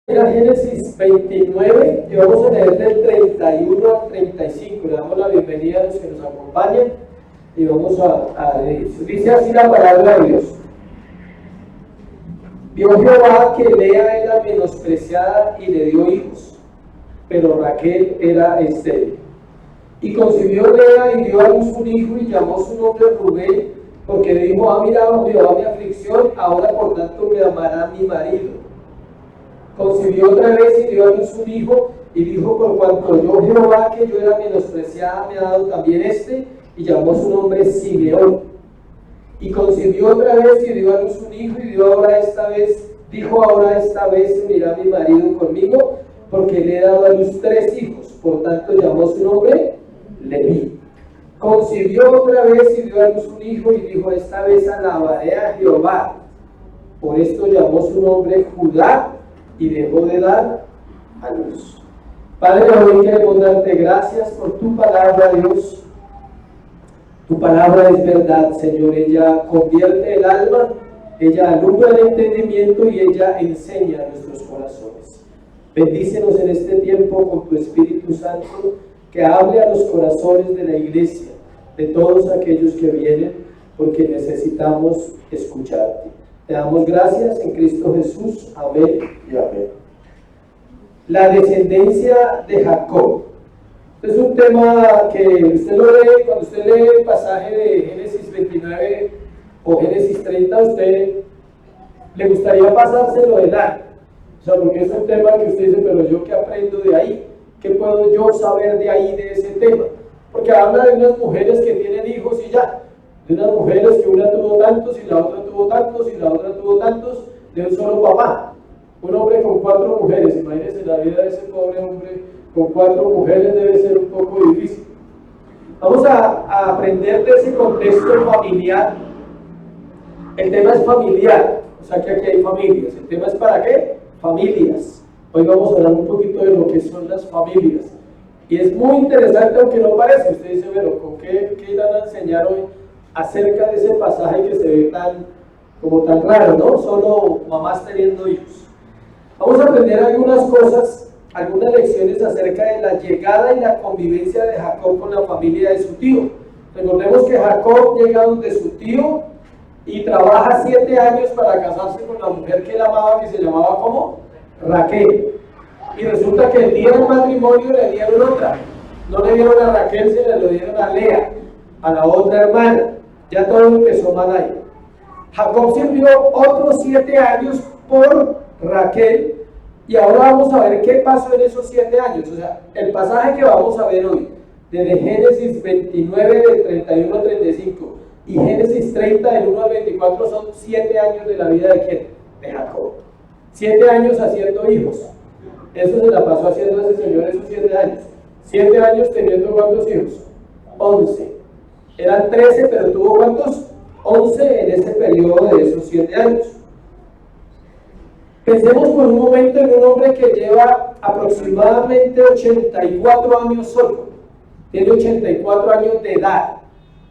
a Génesis 29 y vamos a leer del 31 al 35. Le damos la bienvenida a los que nos acompañan y vamos a leer. Dice así la palabra de Dios. Vio Jehová que Lea era menospreciada y le dio hijos, pero Raquel era estéril. Y concibió Lea y dio a luz un hijo y llamó su nombre Rubén, porque dijo: ha mirado Jehová mi aflicción, ahora por tanto me amará mi marido. Concibió otra vez y dio a luz un hijo, y dijo: por cuanto oyó Jehová que yo era menospreciada, me ha dado también este, y llamó su nombre Simeón. Y concibió otra vez y dio a luz un hijo, y dijo ahora esta vez se unirá mi marido conmigo, porque le he dado a luz 3 hijos, por tanto llamó su nombre Leví. Concibió otra vez y dio a luz un hijo, y dijo: esta vez alabaré a Jehová. Por esto llamó su nombre Judá, y dejó de dar a luz. Padre, hoy queremos darte gracias por tu palabra, Dios. Tu palabra es verdad, Señor. Ella convierte el alma, ella alumbra el entendimiento y ella enseña a nuestros corazones. Bendícenos en este tiempo con tu Espíritu Santo, que hable a los corazones de la iglesia, de todos aquellos que vienen, porque necesitamos escucharte. Te damos gracias en Cristo Jesús. Amén y amén. La descendencia de Jacob. Es un tema que usted lo lee, cuando usted lee el pasaje de Génesis 29 o Génesis 30, a usted le gustaría pasárselo de largo. O sea, porque es un tema que usted dice: pero yo qué aprendo de ahí, qué puedo yo saber de ahí, de ese tema. Porque habla de unas mujeres que tienen hijos y ya. De unas mujeres que una tuvo tantos y la otra tuvo tantos y la otra tuvo tantos, de un solo papá. Un hombre con 4 mujeres, imagínense la vida de ese pobre hombre con 4 mujeres, debe ser un poco difícil. Vamos a aprender de ese contexto familiar. El tema es familiar, o sea que aquí hay familias. El tema es ¿para qué? Familias. Hoy vamos a hablar un poquito de lo que son las familias. Y es muy interesante, aunque no parece. Usted dice: pero ¿con qué irán a enseñar hoy acerca de ese pasaje que se ve tan raro, ¿no? Solo mamás teniendo hijos. Vamos a aprender algunas cosas, algunas lecciones acerca de la llegada y la convivencia de Jacob con la familia de su tío. Recordemos que Jacob llega donde su tío y trabaja 7 años para casarse con la mujer que él amaba, que se llamaba ¿cómo? Raquel. Y resulta que el día del matrimonio le dieron otra. No le dieron a Raquel, se le dieron a Lea, a la otra hermana. Ya todo empezó mal ahí. Jacob sirvió otros 7 años por Raquel, y ahora vamos a ver qué pasó en esos 7 años. O sea, el pasaje que vamos a ver hoy, desde Génesis 29 del 31 al 35 y Génesis 30 del 1 al 24, son 7 años de la vida de ¿quién? De Jacob. 7 años haciendo hijos. Eso se la pasó haciendo ese señor esos 7 años. 7 años teniendo ¿cuántos hijos? 11. Eran 13, pero tuvo ¿cuántos? 11 en ese periodo de esos 7 años. Pensemos por un momento en un hombre que lleva aproximadamente 84 años solo. Tiene 84 años de edad.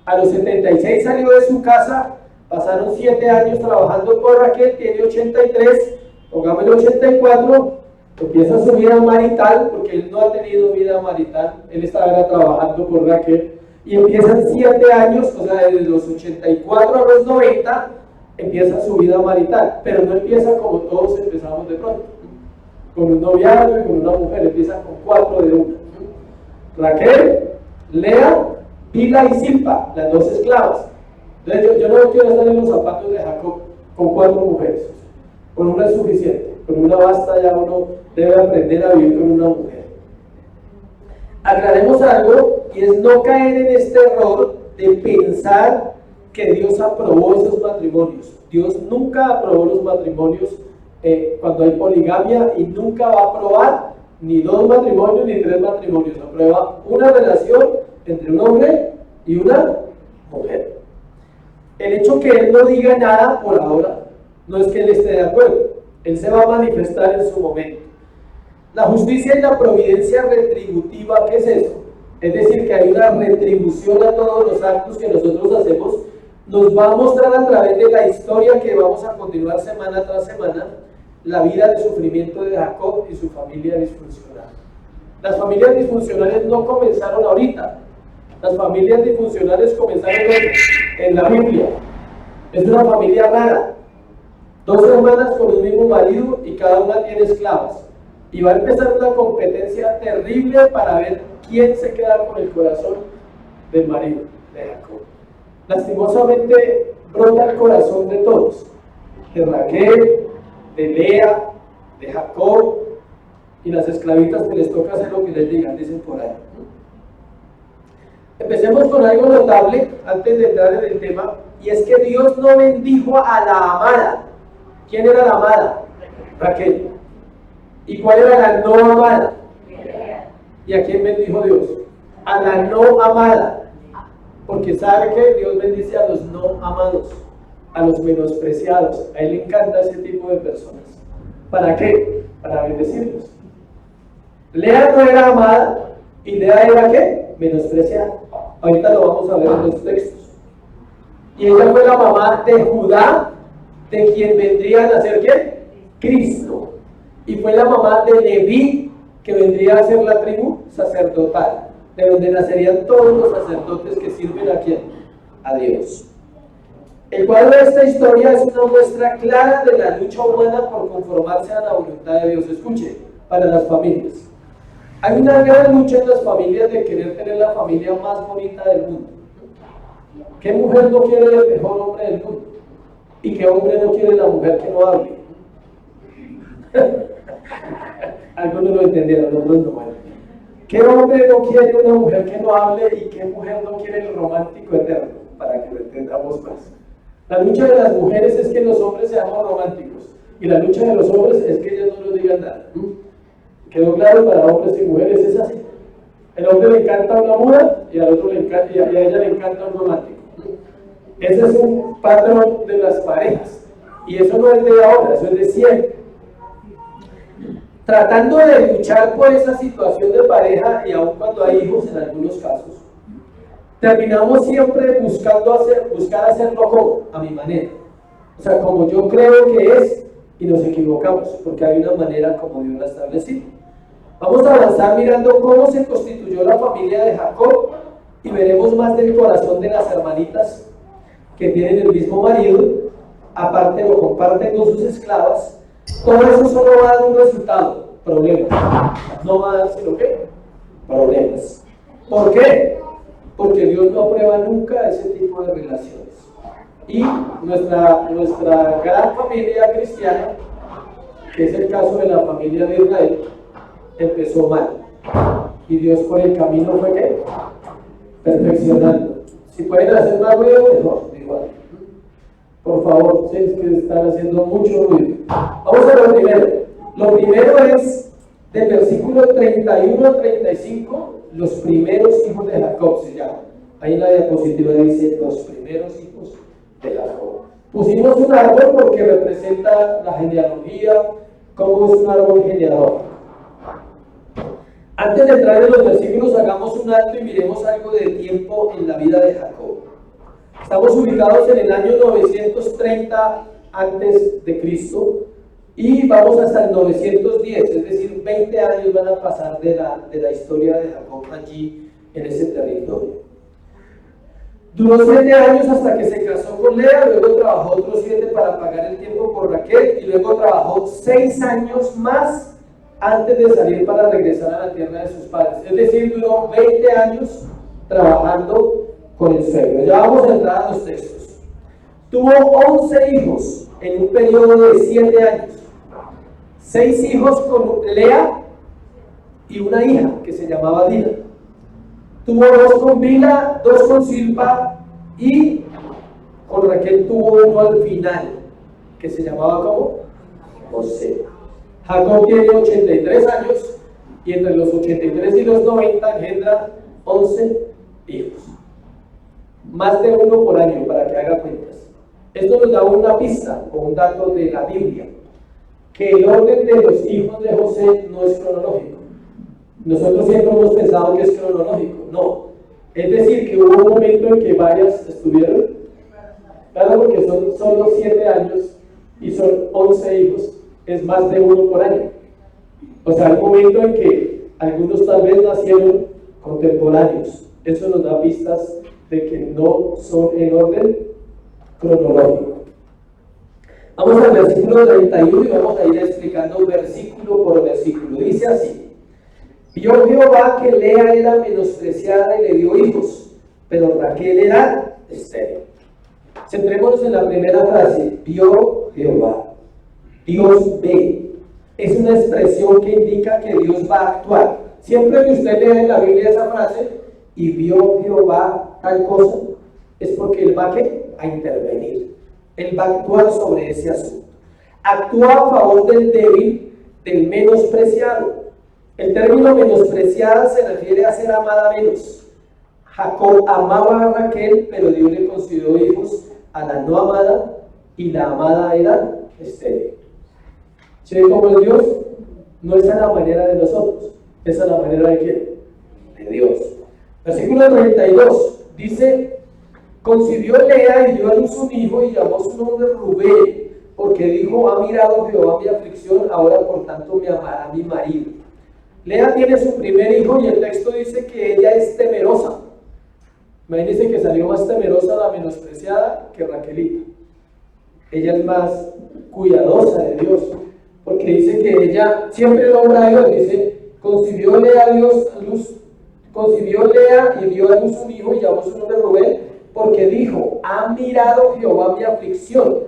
A los 76 salió de su casa, pasaron 7 años trabajando por Raquel, tiene 83, pongámosle 84, empieza su vida marital, porque él no ha tenido vida marital, él estaba trabajando por Raquel, y empiezan 7 años, o sea, desde los 84 a los 90, empieza su vida marital, pero no empieza como todos empezamos de pronto, con un noviazgo y con una mujer, empieza con 4 de una. Raquel, Lea, Bila y Silpa, las 2 esclavas. Entonces yo no quiero estar en los zapatos de Jacob con 4 mujeres. Con una es suficiente, con una basta, ya uno debe aprender a vivir con una mujer. Aclaremos algo, y es no caer en este error de pensar que Dios aprobó esos matrimonios. Dios nunca aprobó los matrimonios cuando hay poligamia, y nunca va a aprobar ni 2 matrimonios ni 3 matrimonios. Aprueba una relación entre un hombre y una mujer. El hecho que él no diga nada por ahora no es que él esté de acuerdo. Él se va a manifestar en su momento. La justicia y la providencia retributiva, ¿qué es eso? Es decir, que hay una retribución a todos los actos que nosotros hacemos. Nos va a mostrar a través de la historia que vamos a continuar semana tras semana la vida de sufrimiento de Jacob y su familia disfuncional. Las familias disfuncionales no comenzaron ahorita. Las familias disfuncionales comenzaron en la Biblia. Es una familia rara. 2 hermanas con un mismo marido y cada una tiene esclavas. Y va a empezar una competencia terrible para ver quién se queda con el corazón del marido de Jacob. Lastimosamente brota el corazón de todos. De Raquel, de Lea, de Jacob, y las esclavitas que les toca hacer lo que les digan, dicen por ahí. Empecemos con algo notable antes de entrar en el tema, y es que Dios no bendijo a la amada. ¿Quién era la amada? Raquel. ¿Y cuál era la no amada? ¿Y a quién bendijo Dios? A la no amada. Porque sabe que Dios bendice a los no amados, a los menospreciados. A Él le encanta ese tipo de personas. ¿Para qué? Para bendecirlos. Lea no era amada y Lea era ¿qué? Menospreciada. Ahorita lo vamos a ver en los textos. Y ella fue la mamá de Judá, de quien vendría a nacer ¿quién? Cristo. Y fue la mamá de Leví, que vendría a ser la tribu sacerdotal, de donde nacerían todos los sacerdotes que sirven a ¿quién? A Dios. El cuadro de esta historia es una muestra clara de la lucha humana por conformarse a la voluntad de Dios. Escuche, para las familias. Hay una gran lucha en las familias de querer tener la familia más bonita del mundo. ¿Qué mujer no quiere el mejor hombre del mundo? ¿Y qué hombre no quiere la mujer que no hable? Algunos lo entendieron, otros no. ¿Qué hombre no quiere una mujer que no hable y qué mujer no quiere el romántico eterno? Para que lo entendamos más. La lucha de las mujeres es que los hombres seamos románticos y la lucha de los hombres es que ellos no nos digan nada. ¿Quedó claro? Para hombres y mujeres es así. El hombre le encanta una muda y al otro le encanta, y a ella le encanta un romántico. Ese es un patrón de las parejas y eso no es de ahora, eso es de siempre. Tratando de luchar por esa situación de pareja y aun cuando hay hijos en algunos casos, terminamos siempre buscar hacerlo como, a mi manera. O sea, como yo creo que es, y nos equivocamos, porque hay una manera como Dios la estableció. Vamos a avanzar mirando cómo se constituyó la familia de Jacob, y veremos más del corazón de las hermanitas que tienen el mismo marido, aparte lo comparten con sus esclavas. Todo eso solo va a dar un resultado, problemas. No va a dar sino ¿qué? Problemas. ¿Por qué? Porque Dios no aprueba nunca ese tipo de relaciones. Y nuestra gran familia cristiana, que es el caso de la familia de Israel, empezó mal. Y Dios por el camino fue ¿qué? Perfeccionando. Si pueden hacer más ruido, mejor, igual. Por favor, si es que están haciendo mucho ruido. Vamos a lo primero. Lo primero es del versículo 31 al 35, los primeros hijos de Jacob se llama. Ahí en la diapositiva dice los primeros hijos de Jacob. Pusimos un árbol porque representa la genealogía, cómo es un árbol genealógico. Antes de entrar en los versículos, hagamos un alto y miremos algo de tiempo en la vida de Jacob. Estamos ubicados en el año 930 antes de Cristo y vamos hasta el 910, es decir, 20 años van a pasar de la historia de Jacob allí en ese territorio. Duró 7 años hasta que se casó con Lea, luego trabajó otros 7 para pagar el tiempo por Raquel y luego trabajó 6 años más antes de salir para regresar a la tierra de sus padres. Es decir, duró 20 años trabajando con el suegro. Ya vamos a entrar a los textos. Tuvo 11 hijos en un periodo de 7 años. 6 hijos con Lea y una hija que se llamaba Dina. Tuvo 2 con Bila, 2 con Silpa y con Raquel tuvo uno al final que se llamaba ¿cómo? José. Jacob tiene 83 años y entre los 83 y los 90 engendra 11 hijos. Más de uno por año para que haga cuentas. Esto nos da una pista o un dato de la Biblia, que el orden de los hijos de José no es cronológico. Nosotros siempre hemos pensado que es cronológico. No. Es decir, que hubo un momento en que varias estuvieron. Claro, porque son solo 7 años y son 11 hijos. es más de uno por año. O sea, hay un momento en que algunos tal vez nacieron contemporáneos. Eso nos da pistas de que no son en orden cronológico. Vamos al versículo 31 y vamos a ir explicando versículo por versículo. Dice así: vio Jehová que Lea era menospreciada y le dio hijos, pero Raquel era estéril. Centrémonos en la primera frase: vio Jehová. Dios ve. Es una expresión que indica que Dios va a actuar. Siempre que usted lee en la Biblia esa frase, y vio Jehová tal cosa, es porque Él va a intervenir. Él va a actuar sobre ese asunto. Actúa a favor del débil, del menospreciado. El término menospreciada se refiere a ser amada menos. Jacob amaba a Raquel, pero Dios le concedió hijos a la no amada, y la amada era estéril. ¿Sí ven cómo es Dios? No es a la manera de nosotros, es a la manera de ¿quién? De Dios. Versículo 32 dice: concibió Lea y dio a luz un hijo y llamó su nombre Rubén, porque dijo: ha mirado Jehová mi aflicción, ahora por tanto me amará mi marido. Lea tiene su primer hijo y el texto dice que ella es temerosa. Imagínense que salió más temerosa la menospreciada que Raquelita. Ella es más cuidadosa de Dios, porque dice que ella siempre nombra a Dios. Dice: concibió Lea y dio a luz un hijo y llamó su nombre Rubén, porque dijo: ha mirado Jehová mi aflicción,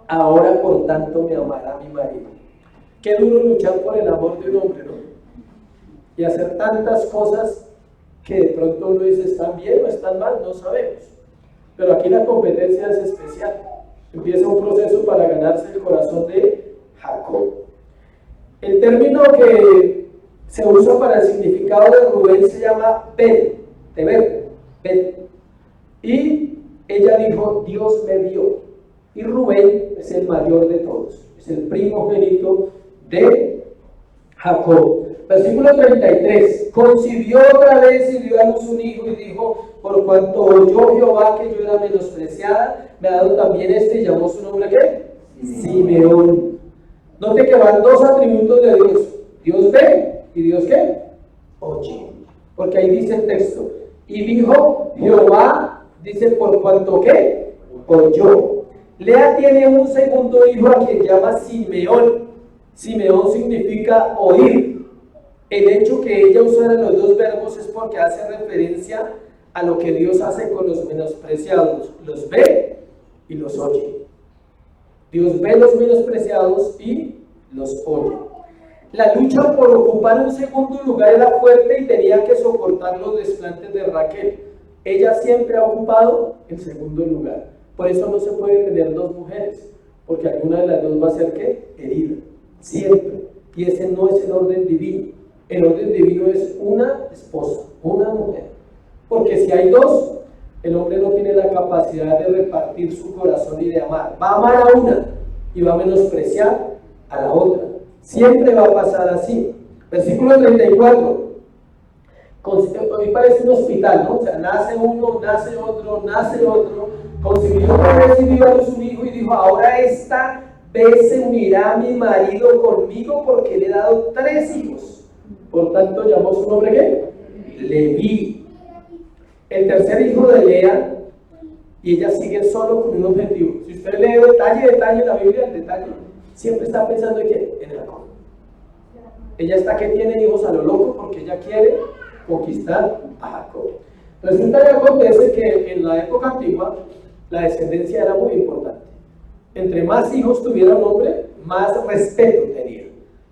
ahora por tanto me amará mi marido. Qué duro luchar por el amor de un hombre, ¿no? Y hacer tantas cosas que de pronto uno dice: ¿están bien o están mal? No sabemos. Pero aquí la competencia es especial. Empieza un proceso para ganarse el corazón de Jacob. El término que se usa para el significado de Rubén se llama Ben, de ver, Ben. Y ella dijo: Dios me vio. Y Rubén es el mayor de todos, es el primogénito de Jacob. Versículo 33: concibió otra vez y dio a luz un hijo y dijo: por cuanto oyó Jehová que yo era menospreciada, me ha dado también este, y llamó su nombre ¿qué? Simeón. Note que van dos atributos de Dios: Dios ve y Dios ¿qué? Oye. Porque ahí dice el texto: y dijo Jehová, dice, por cuanto ¿qué? Oyó. Lea tiene un segundo hijo a quien llama Simeón. Simeón significa oír. El hecho que ella usara los dos verbos es porque hace referencia a lo que Dios hace con los menospreciados: los ve y los oye. Dios ve los menospreciados y los oye. La lucha por ocupar un segundo lugar era fuerte y tenía que soportar los desplantes de Raquel. Ella siempre ha ocupado el segundo lugar. Por eso no se puede tener dos mujeres, porque alguna de las dos va a ser ¿qué? Herida. Siempre. Y ese no es el orden divino. El orden divino es una esposa, una mujer. Porque si hay dos, el hombre no tiene la capacidad de repartir su corazón y de amar. Va a amar a una y va a menospreciar a la otra. Siempre va a pasar así. Versículo 34. Hoy parece un hospital, ¿no? O sea, nace uno, nace otro, nace otro. Concibió otra vez y dio a luz un hijo y dijo: ahora esta vez se unirá mi marido conmigo, porque le he dado 3 hijos. Por tanto, llamó su nombre ¿qué? Leví. El tercer hijo de Lea, y ella sigue solo con un objetivo. Si usted lee detalle la Biblia, el detalle, siempre está pensando en ¿qué? En Jacob. Ella está que tiene hijos a lo loco porque ella quiere conquistar a Jacob. Resulta que acontece que en la época antigua la descendencia era muy importante. Entre más hijos tuviera un hombre, más respeto tenía.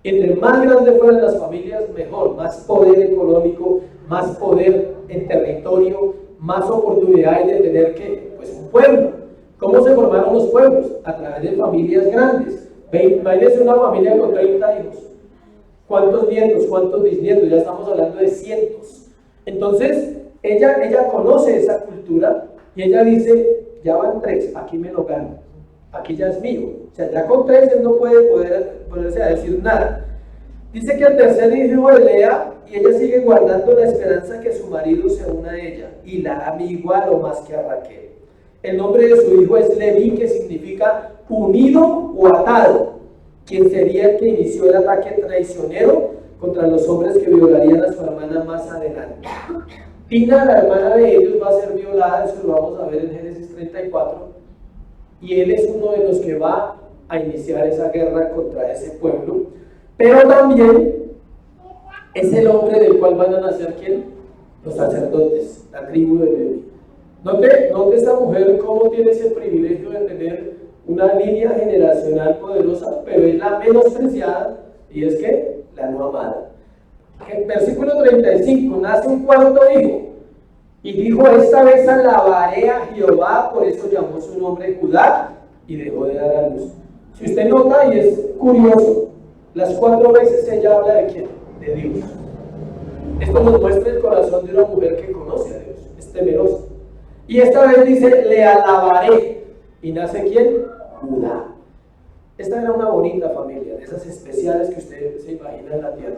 Entre más grandes fueran las familias, mejor. Más poder económico, más poder en territorio, más oportunidades de tener ¿qué? Pues un pueblo. ¿Cómo se formaron los pueblos? A través de familias grandes. Imagínense una familia con 30 hijos. ¿Cuántos nietos? ¿Cuántos bisnietos? Ya estamos hablando de cientos. Entonces, ella conoce esa cultura y ella dice: ya van 3, aquí me lo gano. Aquí ya es mío. O sea, ya con 3 él no puede ponerse a decir nada. Dice que el tercer hijo de Lea, y ella sigue guardando la esperanza que su marido se una a ella, y la ama igual o más que a Raquel. El nombre de su hijo es Leví, que significa unido o atado. quien sería el que inició el ataque traicionero contra los hombres que violarían a su hermana más adelante. Dina, la hermana de ellos, va a ser violada, eso lo vamos a ver en Génesis 34, y él es uno de los que va a iniciar esa guerra contra ese pueblo, pero también es el hombre del cual van a nacer ¿quién? Los sacerdotes, la tribu de Leví. Note esta mujer cómo tiene ese privilegio de tener una línea generacional poderosa, pero es la menospreciada, y es que la no amada. En versículo 35, nace un cuarto hijo, y dijo: esta vez alabaré a Jehová, por eso llamó su nombre Judá, y dejó de dar a luz. Si usted nota, y es curioso, las 4 veces ella habla de ¿quién? De Dios. Esto nos muestra el corazón de una mujer que conoce a Dios, es temerosa. Y esta vez dice: le alabaré. ¿Y nace quién? Judá. Esta era una bonita familia, de esas especiales que usted se imagina en la tierra.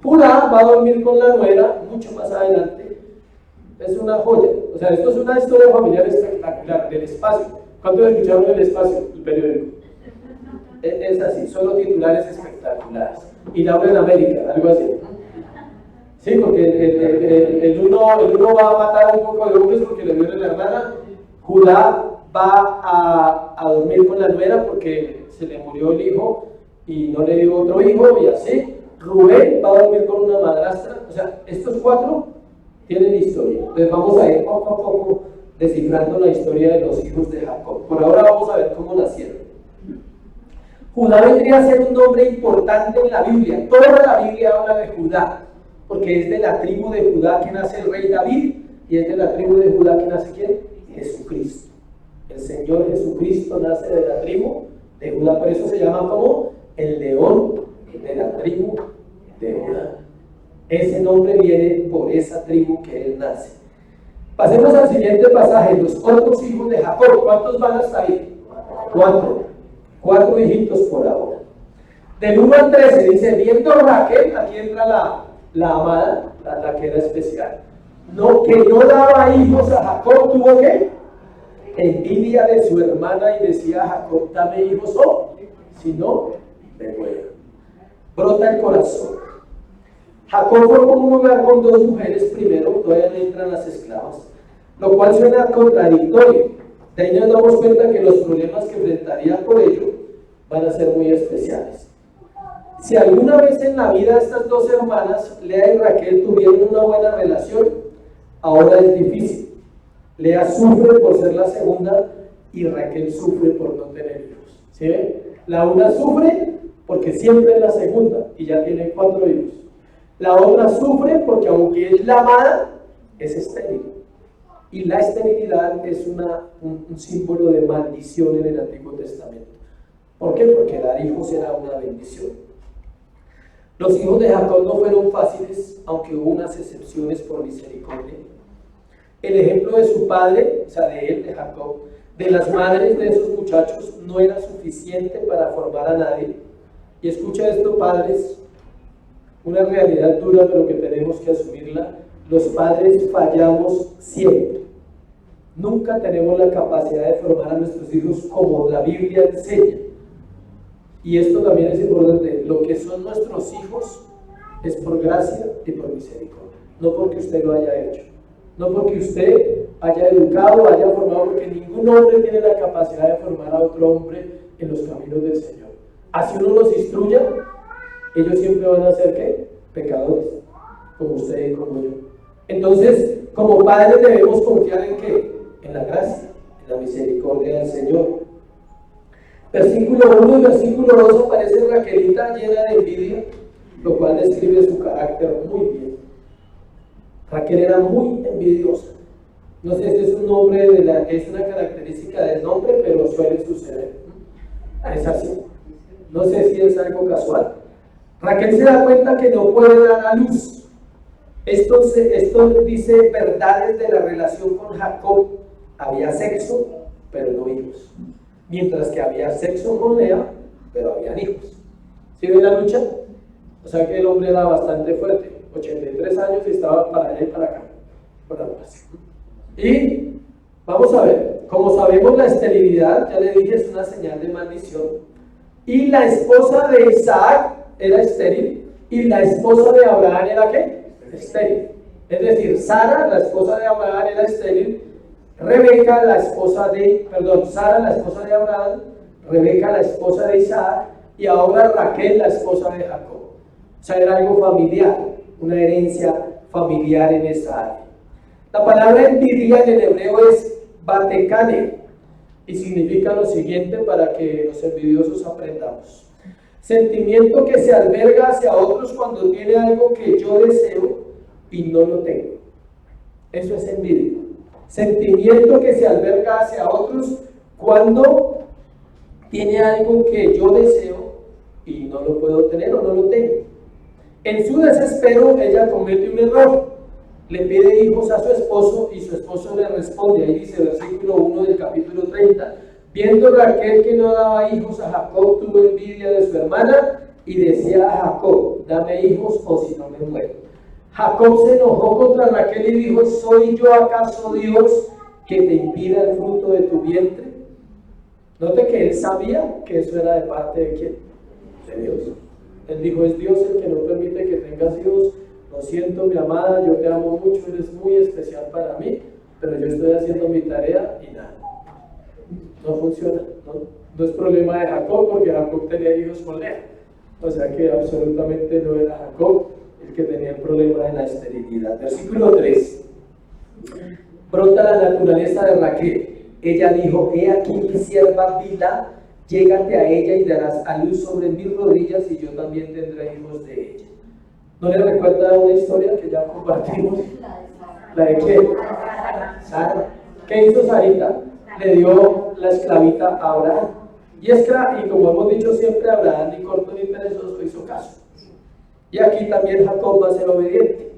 Judá va a dormir con la nuera mucho más adelante. Es una joya. O sea, esto es una historia familiar espectacular, del espacio. ¿Cuántos escucharon El Espacio, el periódico? Es así, solo titulares espectaculares. Y Laura en América, algo así. Sí, porque el uno va a matar un poco de hombres porque le viola la hermana. Judá va a dormir con la nuera porque se le murió el hijo y no le dio otro hijo, y así. Rubén va a dormir con una madrastra. O sea, estos 4 tienen historia. Entonces vamos a ir poco a poco descifrando la historia de los hijos de Jacob. Por ahora vamos a ver cómo nacieron. Judá vendría a ser un nombre importante en la Biblia. Toda la Biblia habla de Judá, porque es de la tribu de Judá que nace el rey David, y es de la tribu de Judá que nace ¿quién? Jesucristo. El Señor Jesucristo nace de la tribu de Judá, por eso se llama como el león de la tribu de Judá. Ese nombre viene por esa tribu que él nace. Pasemos al siguiente pasaje, los otros hijos de Jacob. ¿Cuántos van hasta ahí? 4 hijitos por ahora. Del 1 al 13 dice: viendo Raquel, aquí entra la amada, la que era especial, que no daba hijos a Jacob, tuvo que envidia de su hermana y decía a Jacob: dame hijos, si no, me muero. Brota el corazón. Jacob formó un hogar con 2 mujeres primero, todavía no entran las esclavas, lo cual suena contradictorio. De ahí nos damos cuenta que los problemas que enfrentaría por ello van a ser muy especiales. Si alguna vez en la vida estas 2 hermanas, Lea y Raquel, tuvieron una buena relación, ahora es difícil. Lea sufre por ser la segunda y Raquel sufre por no tener hijos. ¿Sí ven? La una sufre porque siempre es la segunda y ya tiene 4 hijos. La otra sufre porque aunque es la amada, es estéril. Y la esterilidad es un símbolo de maldición en el Antiguo Testamento. ¿Por qué? Porque dar hijos era una bendición. Los hijos de Jacob no fueron fáciles, aunque hubo unas excepciones por misericordia. El ejemplo de su padre, o sea, de él, de Jacob, de las madres de esos muchachos, no era suficiente para formar a nadie. Y escucha esto, padres, una realidad dura, pero que tenemos que asumirla. Los padres fallamos siempre. Nunca tenemos la capacidad de formar a nuestros hijos como la Biblia enseña. Y esto también es importante. Lo que son nuestros hijos es por gracia y por misericordia. No porque usted lo haya hecho. No porque usted haya educado, haya formado, porque ningún hombre tiene la capacidad de formar a otro hombre en los caminos del Señor. Así uno los instruya, ellos siempre van a ser ¿qué? Pecadores, como usted y como yo. Entonces, como padres debemos confiar en ¿qué? En la gracia, en la misericordia del Señor. Versículo 1 y versículo 2 aparece Raquelita llena de envidia, lo cual describe su carácter muy bien. Raquel era muy envidiosa. No sé si es un nombre es una característica del nombre, pero suele suceder. Es así. No sé si es algo casual. Raquel se da cuenta que no puede dar a luz. Esto dice verdades de la relación con Jacob. Había sexo, pero no hijos. Mientras que había sexo con Lea, pero habían hijos. ¿Sí ven la lucha? O sea que el hombre era bastante fuerte. 83 años y estaba para allá y para acá. Por algo así. Y vamos a ver. Como sabemos, la esterilidad, ya le dije, es una señal de maldición. Y la esposa de Isaac era estéril, y la esposa de Abraham era ¿qué? Estéril. Es decir, Sara, la esposa de Abraham, era estéril, Rebeca, la esposa de, Sara, la esposa de Abraham, Rebeca, la esposa de Isaac, y ahora Raquel, la esposa de Jacob. O sea, era algo familiar, una herencia familiar en esta área. La palabra envidia en el hebreo es batekane, y significa lo siguiente para que los envidiosos aprendamos. Sentimiento que se alberga hacia otros cuando tiene algo que yo deseo y no lo tengo. Eso es envidia. Sentimiento que se alberga hacia otros cuando tiene algo que yo deseo y no lo puedo tener o no lo tengo. En su desespero ella comete un error. Le pide hijos a su esposo y su esposo le responde. Ahí dice versículo 1 del capítulo 30. Viendo Raquel que no daba hijos a Jacob, tuvo envidia de su hermana y decía a Jacob, dame hijos o si no me muero. Jacob se enojó contra Raquel y dijo, ¿soy yo acaso Dios que te impida el fruto de tu vientre? Note que él sabía que eso era de parte de ¿quién? De Dios. Él dijo, es Dios el que no permite que tengas hijos. Lo siento, mi amada, yo te amo mucho, eres muy especial para mí, pero yo estoy haciendo mi tarea y nada. No funciona, no es problema de Jacob, porque Jacob tenía hijos con Lea. O sea que absolutamente no era Jacob el que tenía el problema de la esterilidad. Versículo 3. Brota la naturaleza de Raquel. Ella dijo, he aquí mi sierva Bilha, llégate a ella y darás a luz sobre mis rodillas y yo también tendré hijos de ella. ¿No le recuerda una historia que ya compartimos? ¿La de qué? Sara. ¿Qué hizo Sarita? Le dio la esclavita a Abraham. Y como hemos dicho siempre, Abraham ni corto ni perezoso hizo caso. Y aquí también Jacob va a ser obediente.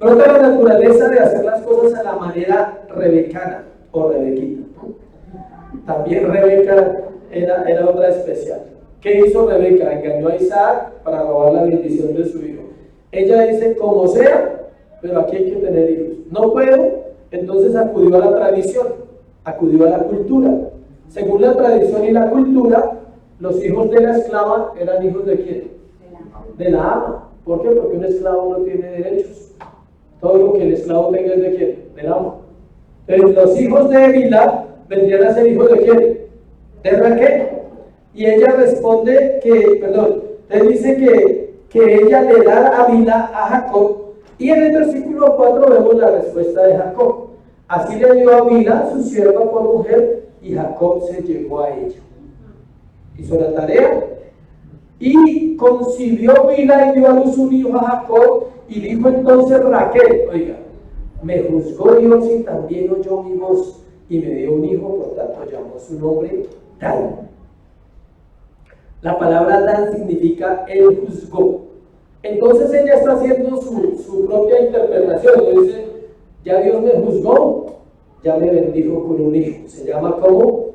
Brota la naturaleza de hacer las cosas a la manera rebecana o rebequita. También Rebeca era otra especial. ¿Qué hizo Rebeca? Engañó a Isaac para robar la bendición de su hijo. Ella dice, como sea, pero aquí hay que tener hijos. No puedo, entonces acudió a la tradición, acudió a la cultura. Según la tradición y la cultura, los hijos de la esclava eran hijos de ¿quién? De la ama. ¿Por qué? Porque un esclavo no tiene derechos. Todo lo que el esclavo tenga es de ¿quién? Del amo. Entonces los hijos de Bilha vendrían a ser hijos de ¿quién? De Raquel. Y ella responde él dice que ella le da a Bilha a Jacob. Y en el versículo 4 vemos la respuesta de Jacob. Así le dio a Bilha su sierva por mujer y Jacob se llegó a ella. Hizo la tarea y concibió Bilha y dio a luz un hijo a Jacob y dijo entonces Raquel, oiga, me juzgó Dios y también oyó mi voz y me dio un hijo, por tanto llamó su nombre Dan. La palabra Dan significa él juzgó. Entonces ella está haciendo su propia interpretación. Dice, ya Dios me juzgó, ya me bendijo con un hijo. Se llama como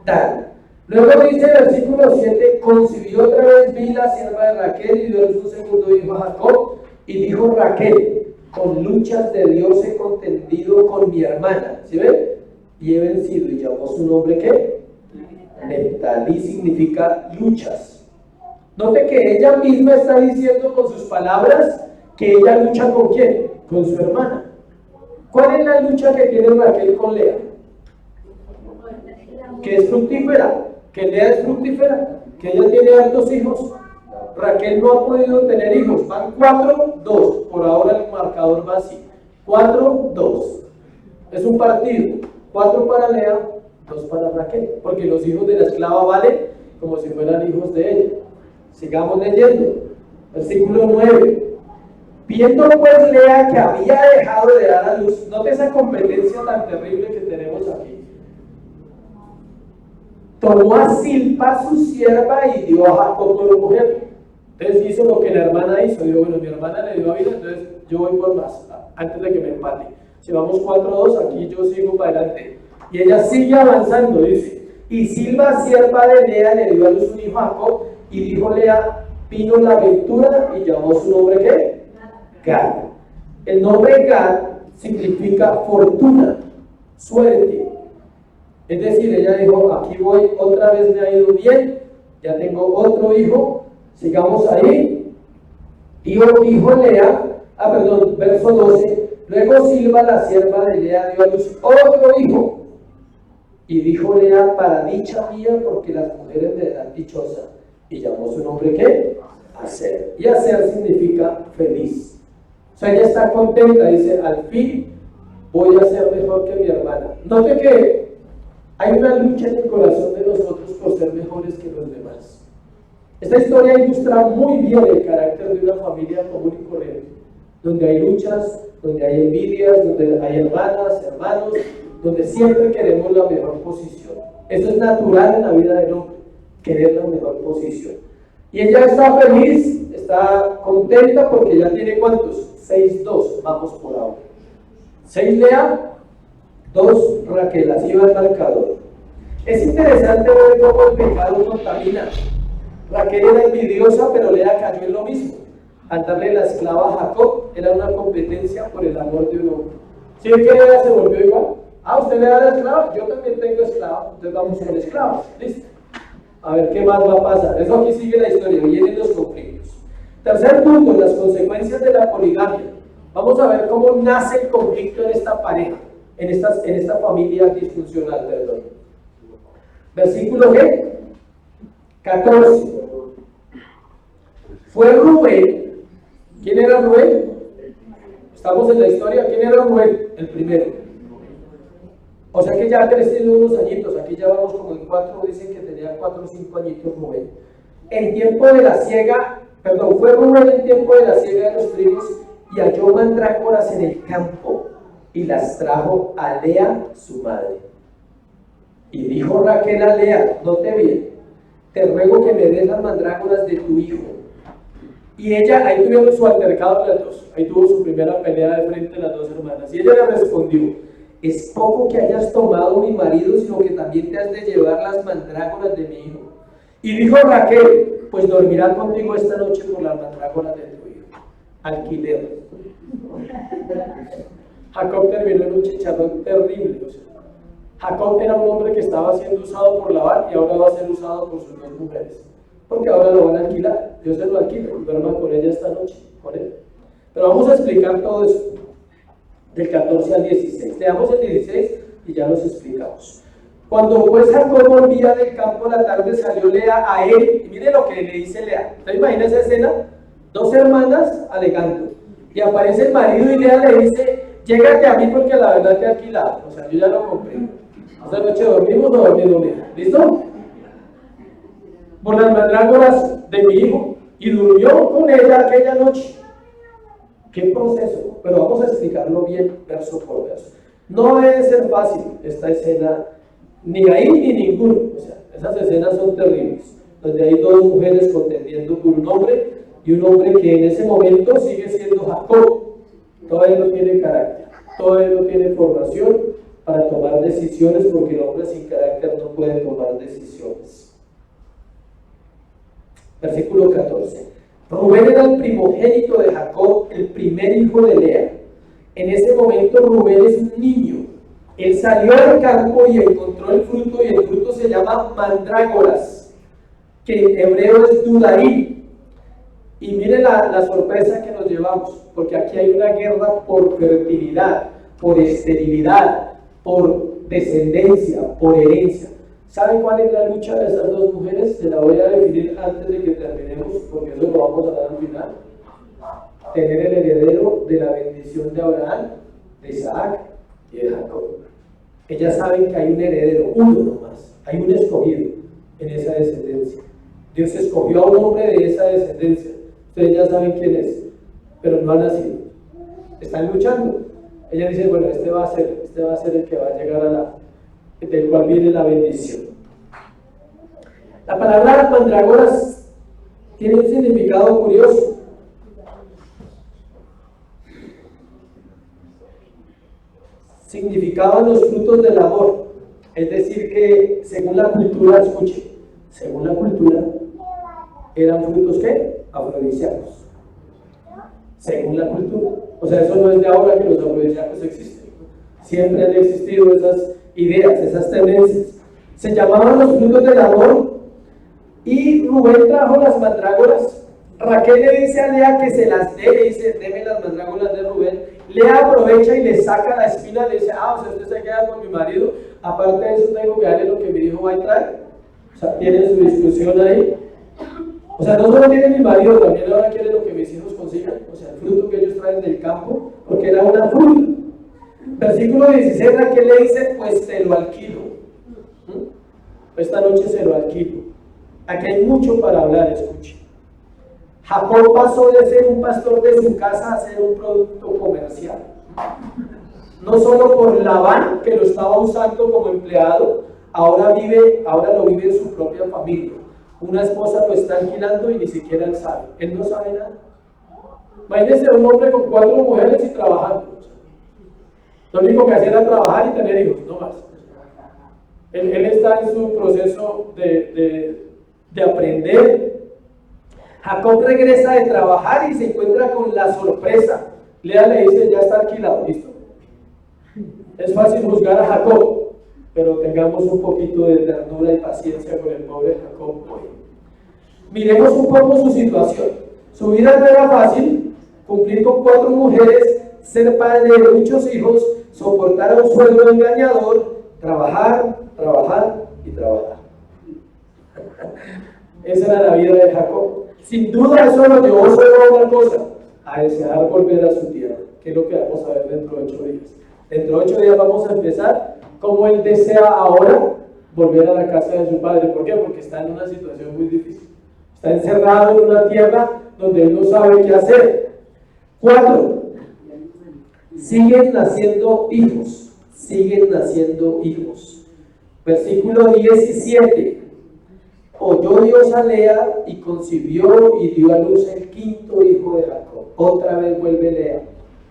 Dan. Luego dice el versículo 7, concibió otra vez Bilha, sierva de Raquel, y dio su segundo hijo a Jacob. Y dijo Raquel, con luchas de Dios he contendido con mi hermana. ¿Sí ven? Y he vencido. Y llamó su nombre ¿qué? Neftalí significa luchas. Note que ella misma está diciendo con sus palabras que ella lucha con ¿quién? Con su hermana. ¿Cuál es la lucha que tiene Raquel con Lea? Que es fructífera, que Lea es fructífera, que ella tiene hartos hijos. Raquel no ha podido tener hijos, van 4-2, por ahora el marcador va así, 4-2, es un partido, 4 para Lea, 2 para Raquel, porque los hijos de la esclava valen como si fueran hijos de ella. Sigamos leyendo, versículo 9. Viendo pues Lea que había dejado de dar a luz, note esa competencia tan terrible que tenemos aquí. Tomó a Zilpa su sierva y dio a Jacob por mujer. Entonces hizo lo que la hermana hizo. Digo, bueno, mi hermana le dio a Bilha, entonces yo voy por más, antes de que me empate. Si vamos 4-2, aquí yo sigo para adelante. Y ella sigue avanzando, dice. Y Silpa, sierva de Lea, le dio a luz un hijo a Jacob. Y dijo Lea, vino la aventura y llamó su nombre ¿qué? Gad. El nombre Gad significa fortuna, suerte. Es decir, ella dijo, aquí voy, otra vez me ha ido bien, ya tengo otro hijo, sigamos ahí. Dijo Lea, verso 12, luego Silva, la sierva de Lea, dio a luz otro hijo. Y dijo Lea, para dicha mía, porque las mujeres me dan dichosa. Y llamó su nombre, ¿qué? Aser. Y Aser significa feliz. O sea, ella está contenta, dice, al fin voy a ser mejor que mi hermana. Note que hay una lucha en el corazón de nosotros por ser mejores que los demás. Esta historia ilustra muy bien el carácter de una familia común y corriente, donde hay luchas, donde hay envidias, donde hay hermanas, hermanos, donde siempre queremos la mejor posición. Eso es natural en la vida del hombre, querer la mejor posición. Y ella está feliz, está contenta porque ya tiene ¿cuántos? 6-2, vamos por ahora. 6 Lea, 2 Raquel, así va el marcador. Es interesante ver cómo el pecado contamina. Raquel era envidiosa, pero Lea cayó en lo mismo. Al darle la esclava a Jacob, era una competencia por el amor de un hombre. ¿Sí que Lea se volvió igual? ¿Usted le da la esclava? Yo también tengo esclava, entonces vamos con esclavos. ¿Listo? A ver qué más va a pasar. Eso aquí sigue la historia, vienen los conflictos. Tercer punto, las consecuencias de la poligamia. Vamos a ver cómo nace el conflicto en esta pareja, en esta familia disfuncional, perdón. Versículo ¿qué? 14. Fue Rubén. ¿Quién era Rubén? Estamos en la historia. ¿Quién era Rubén? El primero. O sea que ya ha crecido unos añitos. Aquí ya vamos como en 4. Dicen que tenía 4 o 5 añitos Rubén. En tiempo de la siega, fue Rubén en tiempo de la siega de los trigos y halló mandrágoras en el campo y las trajo a Lea, su madre. Y dijo Raquel a Lea, note bien, te ruego que me des las mandrágoras de tu hijo. Y ella, ahí tuvieron su altercado las dos, ahí tuvo su primera pelea de frente a las dos hermanas. Y ella le respondió, es poco que hayas tomado mi marido, sino que también te has de llevar las mandrágoras de mi hijo. Y dijo Raquel, pues dormirá contigo esta noche por las mandrágoras de tu hijo. Alquiler. Jacob terminó en un chicharrón terrible. O sea, Jacob era un hombre que estaba siendo usado por Labán y ahora va a ser usado por sus 2 mujeres. Porque ahora lo van a alquilar. Dios se lo alquila, duerman con ella esta noche, con él. Pero vamos a explicar todo eso, del 14 al 16. Leamos el 16 y ya los explicamos. Cuando pues Jacob volvía del campo a la tarde, salió Lea a él, y mire lo que le dice Lea. ¿Usted imagina esa escena? 2 hermanas alegando, y aparece el marido y Lea le dice, llégate a mí porque la verdad te he alquilado, o sea, yo ya lo compré. Esta noche dormimos o dormimos, ¿listo? Por las mandrágoras de mi hijo, y durmió con ella aquella noche. ¿Qué proceso? Pero vamos a explicarlo bien verso por verso. No debe ser fácil esta escena, ni ahí ni ninguno. O sea, esas escenas son terribles, donde hay 2 mujeres contendiendo por un hombre, y un hombre que en ese momento sigue siendo Jacob. Todavía no tiene carácter, todavía no tiene formación para tomar decisiones, porque el hombre sin carácter no puede tomar decisiones. Versículo 14. Rubén era el primogénito de Jacob, el primer hijo de Lea. En ese momento Rubén es un niño. Él salió al campo y encontró el fruto, y el fruto se llama mandrágoras, que en hebreo es dudaí. Y mire la sorpresa que nos llevamos, porque aquí hay una guerra por fertilidad, por esterilidad, por descendencia, por herencia. ¿Saben cuál es la lucha de esas 2 mujeres? Se la voy a definir antes de que terminemos, porque eso lo vamos a dar al final. Tener el heredero de la bendición de Abraham, de Isaac y de Jacob. Ellas saben que hay un heredero, uno nomás, hay un escogido en esa descendencia. Dios escogió a un hombre de esa descendencia. Ustedes ya saben quién es, pero no ha nacido. Están luchando. Ella dice, bueno, este va a ser el que va a llegar del cual viene la bendición. La palabra mandrágoras tiene un significado curioso. Significaban los frutos del amor. Es decir, que según la cultura, escuche, según la cultura, eran frutos ¿qué? Afrodisíacos. Según la cultura. O sea, eso no es de ahora que los afrodisíacos existen. Siempre han existido esas ideas, esas tendencias. Se llamaban los frutos del amor Y Rubén trajo las mandrágoras. Raquel le dice a Lea que se las dé, le dice, deme las mandrágoras de Rubén. Lea aprovecha y le saca la espina, le dice, o sea, usted se queda con mi marido, aparte de eso tengo que darle lo que mi hijo va a traer. O sea, tienen su discusión ahí. O sea, no solo tiene mi marido, también ahora quiere lo que mis hijos consigan, o sea, el fruto que ellos traen del campo, porque era una fruta. Versículo 16, Raquel le dice, pues te lo alquilo. Esta noche se lo alquilo. Aquí hay mucho para hablar, escuche. Jacob pasó de ser un pastor de su casa a ser un producto comercial. No solo por Labán, que lo estaba usando como empleado, ahora lo vive en su propia familia. Una esposa lo está alquilando y ni siquiera él sabe. Él no sabe nada. Imagínense un hombre con 4 mujeres y trabajando. Lo único que hacía era trabajar y tener hijos, no más. Él está en su proceso de aprender. Jacob regresa de trabajar y se encuentra con la sorpresa. Lea le dice, ya está alquilado, listo. Es fácil juzgar a Jacob, pero tengamos un poquito de ternura y paciencia con el pobre Jacob hoy. Miremos un poco su situación. Su vida no era fácil, cumplir con 4 mujeres, ser padre de muchos hijos, soportar a un suegro engañador, trabajar y trabajar. Esa era la vida de Jacob. Sin duda eso lo llevó solo a una cosa, a desear volver a su tierra, que es lo que vamos a ver dentro de 8 días. Dentro de 8 días vamos a empezar cómo él desea ahora volver a la casa de su padre. ¿Por qué? Porque está en una situación muy difícil. Está encerrado en una tierra donde él no sabe qué hacer. 4. Siguen naciendo hijos. Siguen naciendo hijos. Versículo 17. Oyó Dios a Lea y concibió y dio a luz el 5.º hijo de Jacob. Otra vez vuelve Lea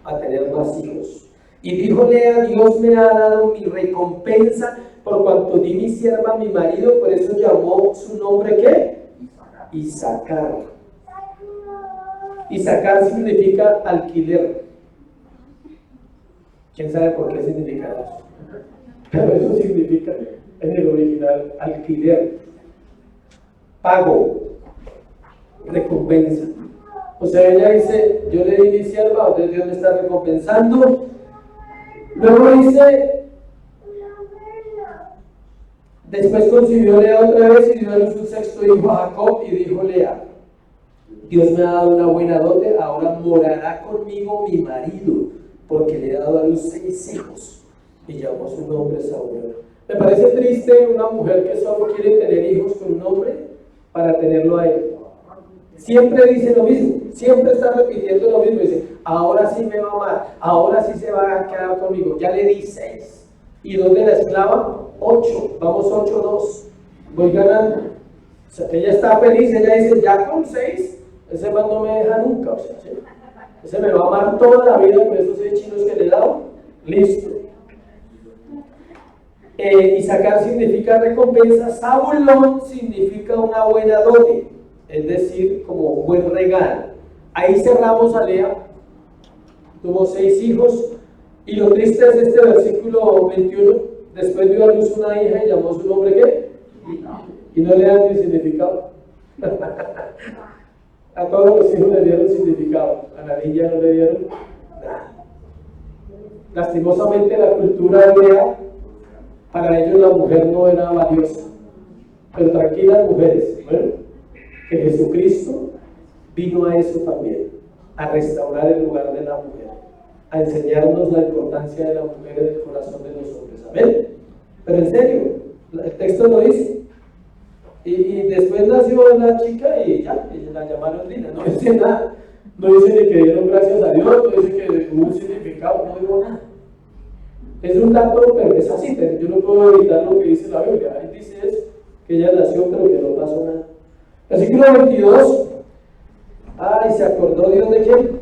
a tener más hijos. Y dijo Lea, Dios me ha dado mi recompensa por cuanto di mi sierva a mi marido, por eso llamó su nombre ¿qué? Isacar. Isacar significa alquiler. ¿Quién sabe por qué significa eso? Pero eso significa en el original alquiler. Pago, recompensa. O sea, ella dice, yo le di mi sierva, entonces Dios me está recompensando. Luego dice, después concibió Lea otra vez y dio a luz un 6.º hijo a Jacob y dijo Lea, Dios me ha dado una buena dote, ahora morará conmigo mi marido, porque le he dado a luz 6 hijos. Y llamó su nombre Saúl. Me parece triste una mujer que solo quiere tener hijos con un hombre para tenerlo a él. Siempre dice lo mismo, siempre está repitiendo lo mismo. Dice, ahora sí me va a amar, ahora sí se va a quedar conmigo. Ya le di 6. ¿Y dónde la esclava? 8. Vamos 8-2. Voy ganando. O sea, ella está feliz, ella dice, ya con 6, ese man no me deja nunca. O sea, ¿sí? Ese me va a amar toda la vida con esos 6 chinos que le he dado. Listo. Isacar significa recompensa, Zabulón significa una buena dote, es decir, como un buen regalo. Ahí cerramos a Lea, tuvo 6 hijos, y lo triste es este versículo 21, después dio a luz una hija y llamó su nombre ¿qué? Y no le dan ni significado. A todos los hijos le dieron significado, a la niña no le dieron nada. Lastimosamente la cultura hebrea, para ellos la mujer no era valiosa. Pero tranquilas mujeres, bueno, que Jesucristo vino a eso también, a restaurar el lugar de la mujer, a enseñarnos la importancia de la mujer en el corazón de los hombres. Amén. Pero en serio, el texto lo dice. Y después nació la chica y ya, y la llamaron Lina. No dice nada, no dice ni que dieron gracias a Dios, no dice que hubo un significado, no digo nada. Es un dato, pero es así, yo no puedo evitar lo que dice la Biblia. Ahí dice eso, que ella nació, pero que no pasó nada. Versículo 22. Y se acordó Dios de quién?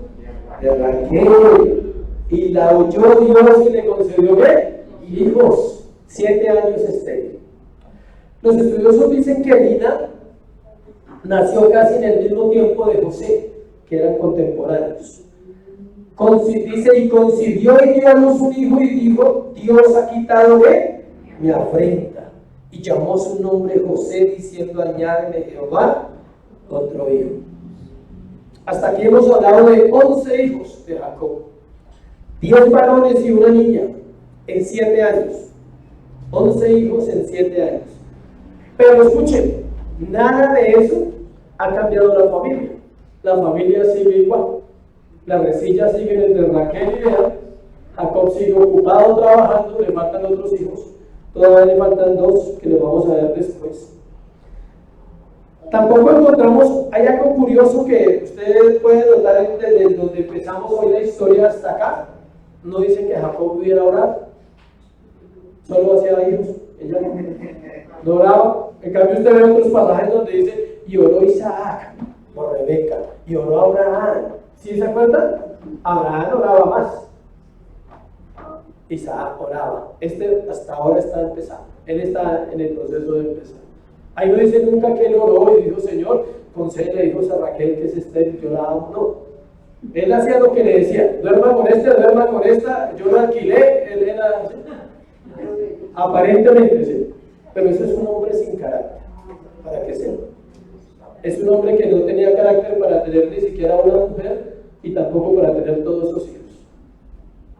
De Raquel. Y la oyó Dios y le concedió ¿qué? Hijos. 7 años estéril. Los estudiosos dicen que Lina nació casi en el mismo tiempo de José, que eran contemporáneos. Dice, y concibió y dio a luz un hijo y dijo, Dios ha quitado ¿qué? Mi afrenta y llamó su nombre José, diciendo: añádeme Jehová otro hijo. Hasta aquí hemos hablado de 11 hijos de Jacob, 10 varones y una niña en 7 años. 11 hijos en 7 años. Pero escuchen, nada de eso ha cambiado la familia. La familia sigue igual. Las resillas siguen entre Raquel y Lea. Jacob sigue ocupado trabajando, le faltan otros hijos. Todavía le faltan 2 que los vamos a ver después. Tampoco encontramos, hay algo curioso que ustedes pueden notar desde donde empezamos hoy la historia hasta acá. No dice que Jacob hubiera orado, solo hacía hijos, ella no oraba. En cambio usted ve otros pasajes donde dice: y oró Isaac por Rebeca, y oró Abraham. ¿Sí se acuerdan? Abraham oraba más, Isaac oraba. Hasta ahora está empezando, él está en el proceso de empezar. Ahí no dice nunca que él oró y dijo: Señor, concédele hijos a Raquel que es estéril, yo la amo. No, él hacía lo que le decía: duerma con esta, yo la alquilé. Él era aparentemente, sí, pero ese es un hombre sin carácter, para que sepa. Es un hombre que no tenía carácter para tener ni siquiera una mujer y tampoco para tener todos sus hijos.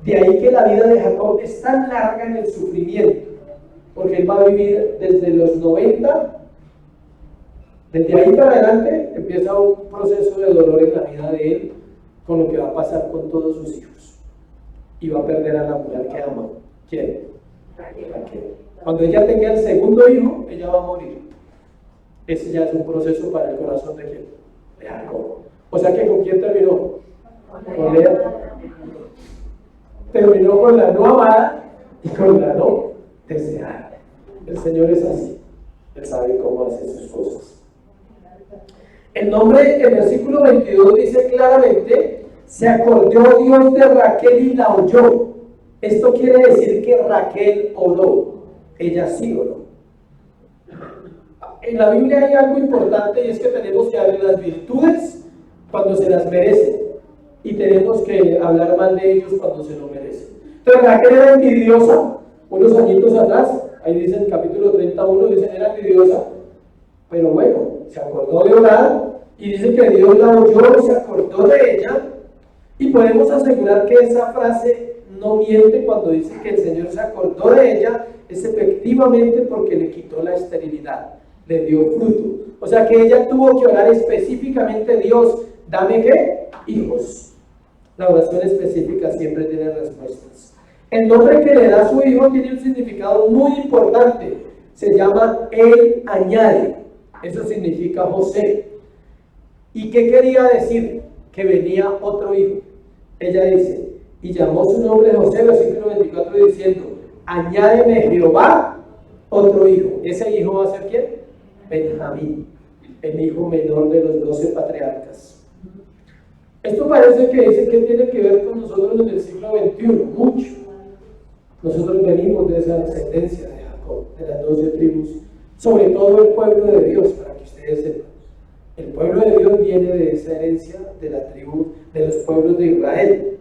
De ahí que la vida de Jacob es tan larga en el sufrimiento, porque él va a vivir desde los 90, desde ahí para adelante empieza un proceso de dolor en la vida de él, con lo que va a pasar con todos sus hijos, y va a perder a la mujer que ama. ¿Quién? Raquel. Cuando ella tenga el segundo hijo, ella va a morir. Ese ya es un proceso para el corazón de quién, de Jacob. O sea que ¿con quién terminó? Con Lea. Terminó con la no amada y con la no deseada. El Señor es así, Él sabe cómo hacer sus cosas. El nombre, el versículo 22 dice claramente: se acordó Dios de Raquel y la oyó. Esto quiere decir que Raquel oró, ella sí oró. En la Biblia hay algo importante, y es que tenemos que darle las virtudes cuando se las merecen, y tenemos que hablar mal de ellos cuando se lo merecen. Entonces Raquel era envidiosa unos añitos atrás. Ahí dice en el capítulo 31, dice: era envidiosa, pero bueno, se acordó de orar, y dice que Dios la oyó y se acordó de ella. Y podemos asegurar que esa frase no miente cuando dice que el Señor se acordó de ella. Es efectivamente porque le quitó la esterilidad, le dio fruto. O sea que ella tuvo que orar específicamente: Dios, dame ¿qué? Hijos. La oración específica siempre tiene respuestas. El nombre que le da a su hijo tiene un significado muy importante. Se llama Él añade. Eso significa José. ¿Y qué quería decir? Que venía otro hijo. Ella dice: y llamó su nombre José, versículo 24, diciendo: añádeme Jehová otro hijo. Ese hijo va a ser ¿quién? Benjamín, el hijo menor de los 12 patriarcas. Esto parece que dice que tiene que ver con nosotros en el siglo XXI, mucho. Nosotros venimos de esa descendencia de Jacob, de las 12 tribus, sobre todo el pueblo de Dios, para que ustedes sepan. El pueblo de Dios viene de esa herencia de la tribu, de los pueblos de Israel.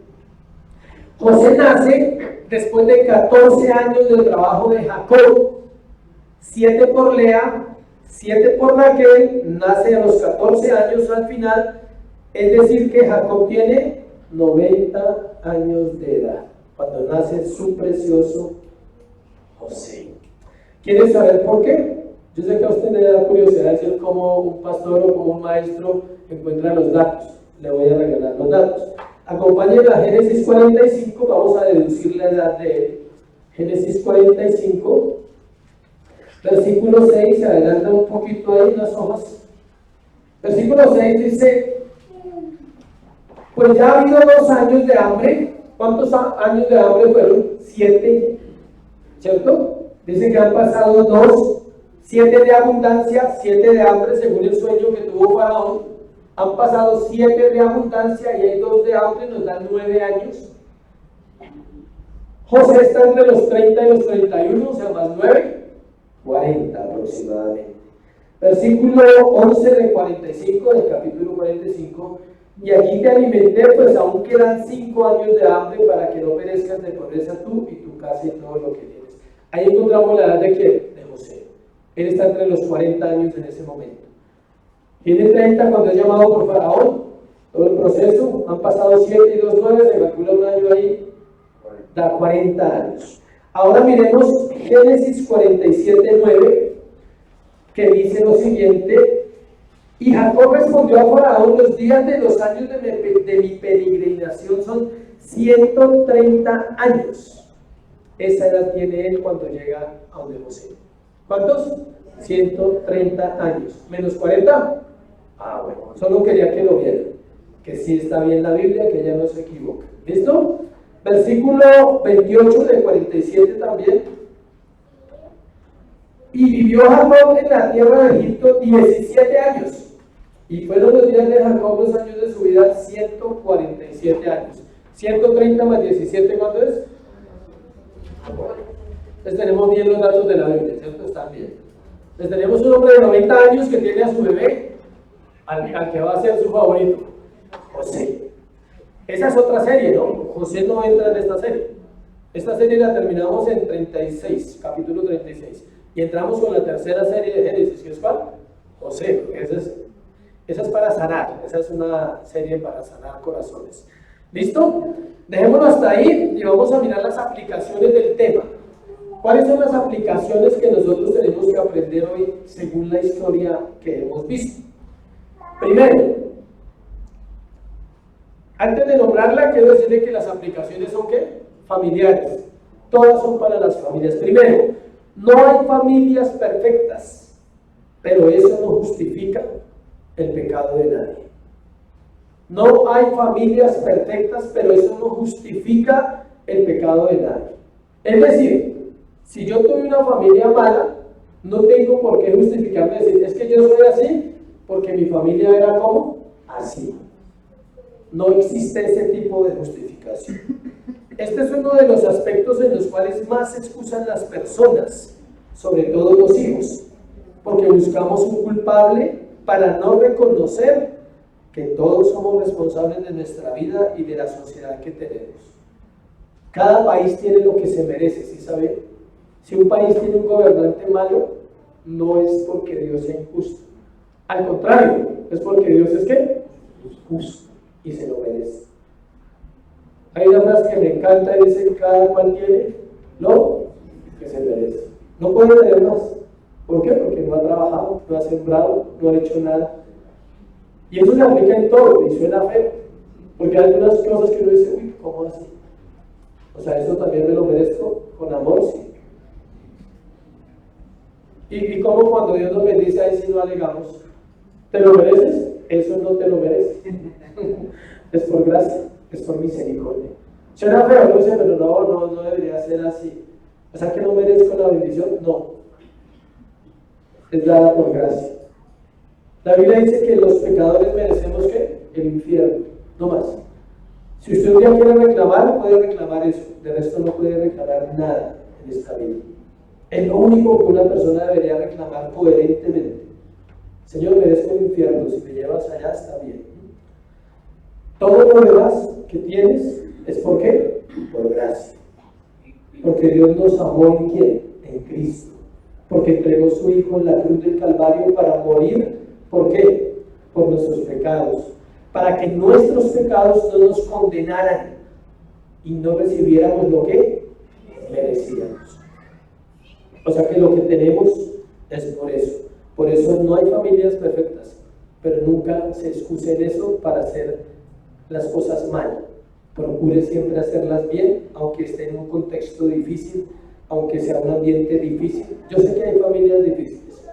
José nace después de 14 años del trabajo de Jacob, 7 por Lea, 7 por Raquel, nace a los 14 años al final. Es decir que Jacob tiene 90 años de edad cuando nace su precioso José. ¿Quiere saber por qué? Yo sé que a usted le da curiosidad decir cómo un pastor o como un maestro encuentra los datos. Le voy a regalar los datos. Acompáñenme a Génesis 45, vamos a deducir la edad de él. Génesis 45, versículo 6, se adelanta un poquito ahí en las hojas. Versículo 6 dice: pues ya ha habido 2 años de hambre. ¿Cuántos años de hambre fueron? 7, ¿cierto? Dice que han pasado 2, 7 de abundancia, 7 de hambre, según el sueño que tuvo Faraón. Han pasado 7 de abundancia y hay 2 de hambre, nos dan 9 años. José está entre los 30 y los 31, o sea, más 9, 40 aproximadamente. Versículo 11 de 45, del capítulo 45. Y aquí te alimenté, pues aún quedan 5 años de hambre para que no perezcas de pobreza tú y tu casa y todo lo que tienes. Ahí encontramos la edad de ¿quién? De José. Él está entre los 40 años en ese momento. Tiene 30 cuando es llamado por Faraón. Todo el proceso, han pasado 7 y 2, 9, se calcula un año ahí, da 40 años. Ahora miremos Génesis 47, 9, que dice lo siguiente: y Jacob respondió a Faraón: los días de los años de mi peregrinación son 130 años. Esa edad tiene él cuando llega a donde José. ¿Cuántos? 130 años. ¿Menos 40? Ah, bueno, solo quería que lo vieran, que sí está bien la Biblia, que ella no se equivoca. ¿Listo? Versículo 28 de 47 también. Y vivió Jacob en la tierra de Egipto 17 años. Y fueron los días de Jacob, los años de su vida, 147 años. 130 más 17, ¿cuánto es? Entonces tenemos bien los datos de la Biblia, ¿cierto? Están bien. Entonces tenemos un hombre de 90 años que tiene a su bebé, al que va a ser su favorito, José. Esa es otra serie, ¿no? José no entra en esta serie. Esta serie la terminamos en 36, capítulo 36. Y entramos con la tercera serie de Génesis, ¿qué es cuál? José. Esa es para sanar. Esa es una serie para sanar corazones. ¿Listo? Dejémoslo hasta ahí y vamos a mirar las aplicaciones del tema. ¿Cuáles son las aplicaciones que nosotros tenemos que aprender hoy según la historia que hemos visto? Primero, antes de nombrarla, quiero decirle que las aplicaciones son ¿qué? Familiares. Todas son para las familias. Primero, no hay familias perfectas, pero eso no justifica el pecado de nadie. No hay familias perfectas, pero eso no justifica el pecado de nadie. Es decir, si yo tuve una familia mala, no tengo por qué justificarme y decir, es que yo soy así porque mi familia era como así. No existe ese tipo de justificación. Este es uno de los aspectos en los cuales más se excusan las personas, sobre todo los hijos, porque buscamos un culpable para no reconocer que todos somos responsables de nuestra vida y de la sociedad que tenemos. Cada país tiene lo que se merece, ¿sí saben? Si un país tiene un gobernante malo, no es porque Dios sea injusto. Al contrario, es porque Dios es ¿qué? Justo y se lo merece. Hay una frase que me encanta y dice: cada cual tiene lo que se merece. No puede tener más. ¿Por qué? Porque no ha trabajado, no ha sembrado, no ha hecho nada. Y eso se aplica en todo y suena feo, porque hay algunas cosas que uno dice: uy, ¿cómo así? O sea, eso también me lo merezco, con amor, sí. Y como cuando Dios nos bendice, ahí sí no alegamos. ¿Te lo mereces? Eso no te lo mereces. Es por gracia, es por misericordia. Suena feo, no sé, pero no debería ser así. O sea, que no merezco la bendición, no. Es dada por gracia. La Biblia dice que los pecadores merecemos ¿qué? El infierno, no más. Si usted un día quiere reclamar, puede reclamar eso. De resto no puede reclamar nada en esta vida. Es lo único que una persona debería reclamar coherentemente. Señor, merezco el infierno, si me llevas allá está bien. Todo lo demás que tienes es ¿por qué? Por gracia. Porque Dios nos amó ¿en quién? En Cristo. Porque entregó su Hijo en la cruz del Calvario para morir. ¿Por qué? Por nuestros pecados. Para que nuestros pecados no nos condenaran y no recibiéramos lo que merecíamos. O sea que lo que tenemos es por eso. Por eso no hay familias perfectas, pero nunca se excuse en eso para hacer las cosas mal. Procure siempre hacerlas bien, aunque esté en un contexto difícil, aunque sea un ambiente difícil. Yo sé que hay familias difíciles.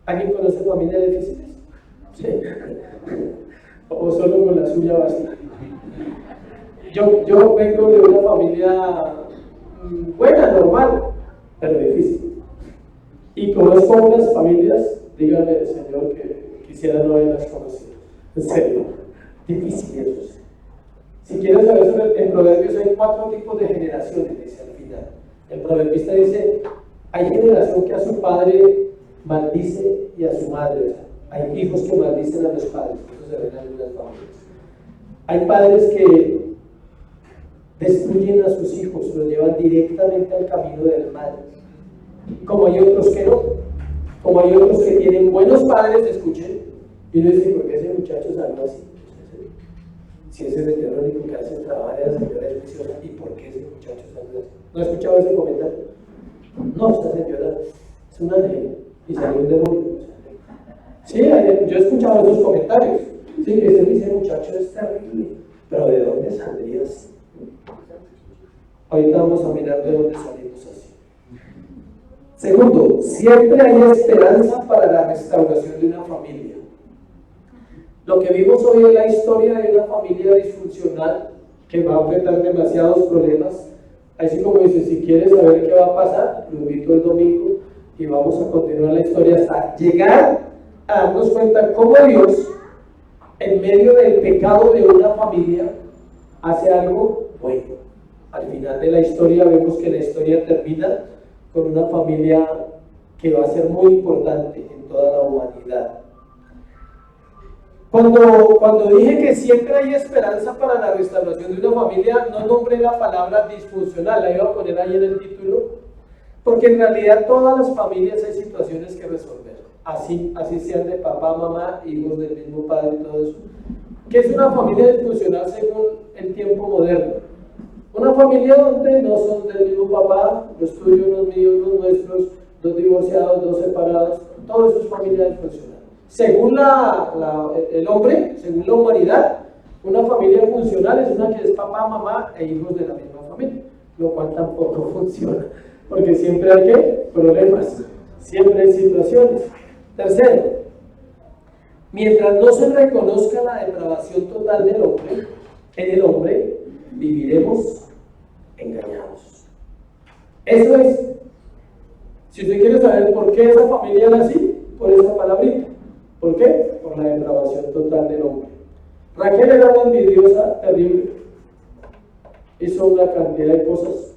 ¿Alguien conoce familias difíciles? Sí. O solo con la suya basta. Yo vengo de una familia buena, normal, pero difícil. Y conozco unas familias, díganle, Señor, que quisiera no haberlas conocido. En serio, difíciles. Si quieres saber sobre en Proverbios hay 4 tipos de generaciones, dice al final. El proverbista dice: hay generación que a su padre maldice y a su madre. Hay hijos que maldicen a los padres. Eso se ve en algunas familias. Hay padres que destruyen a sus hijos, los llevan directamente al camino del mal. Como hay otros que no, Como hay otros que tienen buenos padres, escuchen, y uno dice, ¿por qué ese muchacho salió así? Si ese señor lo único que hace es trabajar, la señora es juiciosa, ¿y por qué ese muchacho salió así? ¿No ha escuchado ese comentario? No, esta señora es una ángel y salió un demonio. Sí, yo he escuchado esos comentarios. Sí, que ese muchacho es terrible, pero ¿de dónde saldrías? Ahorita vamos a mirar de dónde salimos así. Segundo, siempre hay esperanza para la restauración de una familia. Lo que vimos hoy es la historia de una familia disfuncional que va a enfrentar demasiados problemas. Así como dice, si quieres saber qué va a pasar, lo invito el domingo y vamos a continuar la historia hasta llegar a darnos cuenta cómo Dios, en medio del pecado de una familia, hace algo bueno. Al final de la historia vemos que la historia termina con una familia que va a ser muy importante en toda la humanidad. Cuando dije que siempre hay esperanza para la restauración de una familia, no nombré la palabra disfuncional, la iba a poner ahí en el título, porque en realidad todas las familias hay situaciones que resolver, así sean de papá, mamá, hijos del mismo padre y todo eso. ¿Qué es una familia disfuncional según el tiempo moderno? Una familia donde no son del mismo papá, los tuyos, los míos, los nuestros, los divorciados, los separados, todo eso es familia disfuncional. Según el hombre, según la humanidad, una familia funcional es una que es papá, mamá e hijos de la misma familia, lo cual tampoco funciona, porque siempre hay problemas, siempre hay situaciones. Tercero, mientras no se reconozca la depravación total del hombre, en el hombre, viviremos engañados. Eso es. Si usted quiere saber por qué esa familia era así, por esa palabrita. ¿Por qué? Por la depravación total del hombre. Raquel era una envidiosa terrible. Hizo una cantidad de cosas.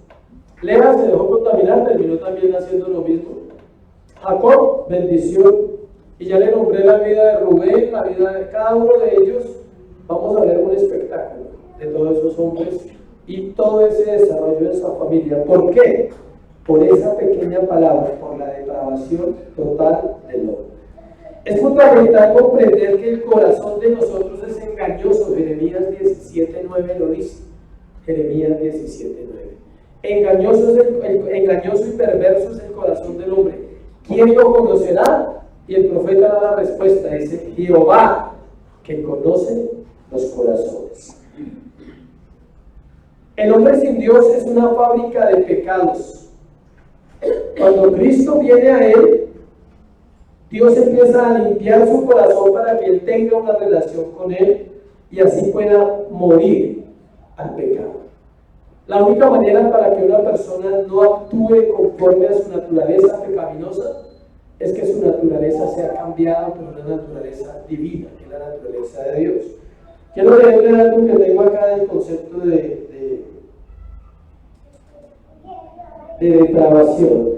Lea se dejó contaminar, terminó también haciendo lo mismo. Jacob, bendición. Y ya le nombré la vida de Rubén, la vida de cada uno de ellos. Vamos a ver un espectáculo de todos esos hombres y todo ese desarrollo de esa familia. ¿Por qué? Por esa pequeña palabra, por la depravación total del hombre. Es fundamental comprender que el corazón de nosotros es engañoso. Jeremías 17:9 lo dice. Jeremías 17:9. Engañoso y perverso es el corazón del hombre. ¿Quién lo conocerá? Y el profeta da la respuesta, dice Jehová, que conoce los corazones. El hombre sin Dios es una fábrica de pecados. Cuando Cristo viene a él, Dios empieza a limpiar su corazón para que él tenga una relación con él y así pueda morir al pecado. La única manera para que una persona no actúe conforme a su naturaleza pecaminosa es que su naturaleza sea cambiada por una naturaleza divina, que es la naturaleza de Dios. Quiero leerle algo que tengo acá del concepto de depravación.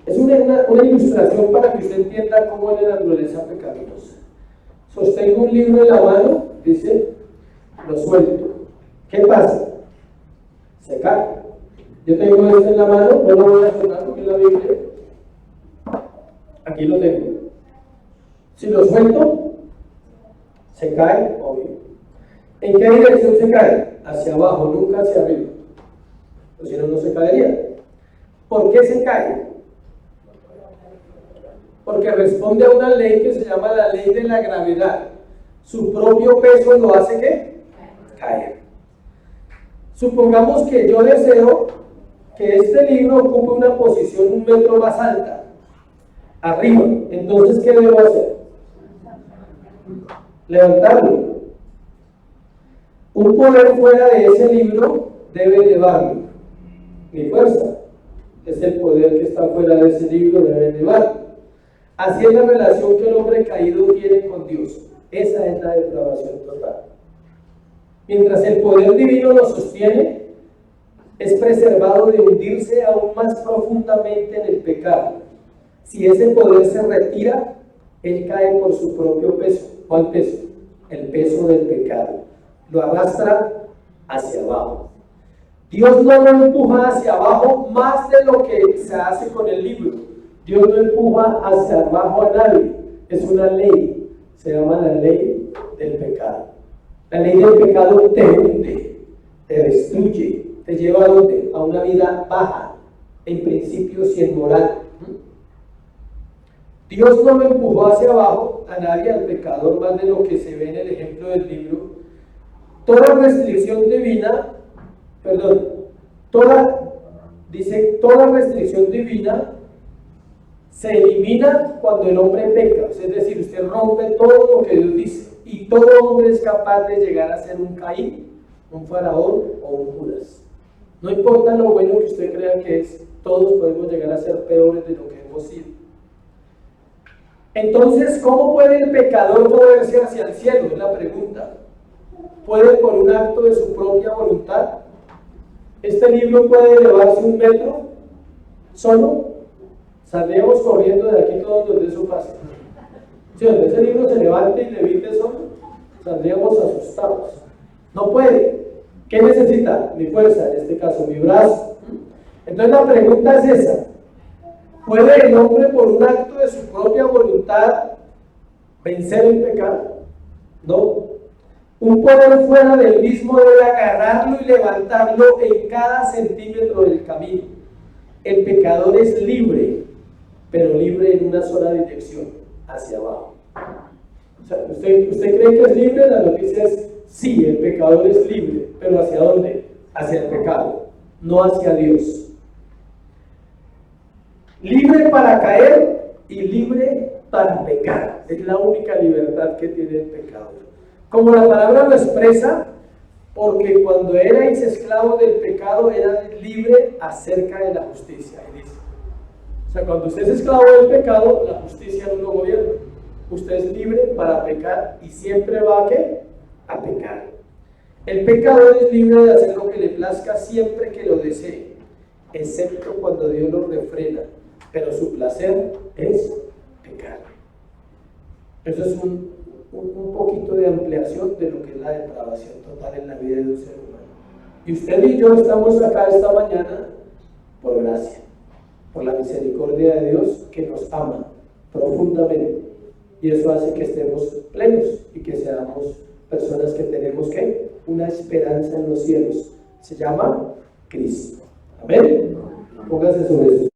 Es una ilustración para que usted entienda cómo es la naturaleza pecaminosa. Sostengo un libro en la mano, dice, lo suelto. ¿Qué pasa? Se cae. Yo tengo esto en la mano, no lo voy a soltar porque es la Biblia. Aquí lo tengo. Si lo suelto, se cae, obvio. ¿En qué dirección se cae? Hacia abajo, nunca hacia arriba. O si no, no se caería. ¿Por qué se cae? Porque responde a una ley que se llama la ley de la gravedad. Su propio peso lo hace ¿qué? Caer. Supongamos que yo deseo que este libro ocupe una posición 1 metro más alta, arriba. Entonces, ¿qué debo hacer? Levantarlo. Un poder fuera de ese libro debe elevarlo. Mi fuerza es el poder que está fuera de ese libro, debe elevarlo. Así es la relación que el hombre caído tiene con Dios. Esa es la depravación total. Mientras el poder divino lo sostiene, es preservado de hundirse aún más profundamente en el pecado. Si ese poder se retira, él cae por su propio peso. ¿Cuál peso? El peso del pecado. Lo arrastra hacia abajo. Dios no lo empuja hacia abajo más de lo que se hace con el libro. Dios no empuja hacia abajo a nadie. Es una ley. Se llama la ley del pecado. La ley del pecado te hunde, te destruye, te lleva a ¿dónde? A una vida baja, en principios y en moral. Dios no lo empujó hacia abajo a nadie, al pecador, más de lo que se ve en el ejemplo del libro. Toda restricción divina, toda restricción divina se elimina cuando el hombre peca. Es decir, usted rompe todo lo que Dios dice. Y todo hombre es capaz de llegar a ser un Caín, un Faraón o un Judas. No importa lo bueno que usted crea que es, todos podemos llegar a ser peores de lo que hemos sido. Entonces, ¿cómo puede el pecador moverse hacia el cielo? Es la pregunta. ¿Puede por un acto de su propia voluntad? ¿Este libro puede elevarse 1 metro solo? Saldríamos corriendo de aquí todos donde eso pase. Si donde ese libro se levante y levite solo, saldríamos asustados. No puede. ¿Qué necesita? Mi fuerza, en este caso, mi brazo. Entonces la pregunta es esa. ¿Puede el hombre por un acto de su propia voluntad vencer el pecado? No. Un poder fuera del mismo debe agarrarlo y levantarlo en cada centímetro del camino. El pecador es libre, pero libre en una sola dirección, hacia abajo. O sea, ¿usted cree que es libre? La noticia es sí, el pecador es libre, pero ¿hacia dónde? Hacia el pecado, no hacia Dios. Libre para caer y libre para pecar. Es la única libertad que tiene el pecador. Como la palabra lo expresa, porque cuando erais esclavos del pecado, era libre acerca de la justicia. Y dice, o sea, cuando usted es esclavo del pecado, la justicia no lo gobierna. Usted es libre para pecar y siempre va a ¿qué? A pecar. El pecador es libre de hacer lo que le plazca siempre que lo desee, excepto cuando Dios lo refrena, pero su placer es pecar. Eso es un poquito de ampliación de lo que es la depravación total en la vida de un ser humano. Y usted y yo estamos acá esta mañana por gracia, por la misericordia de Dios que nos ama profundamente. Y eso hace que estemos plenos y que seamos personas que tenemos ¿qué? Una esperanza en los cielos. Se llama Cristo. Amén. Póngase sobre sus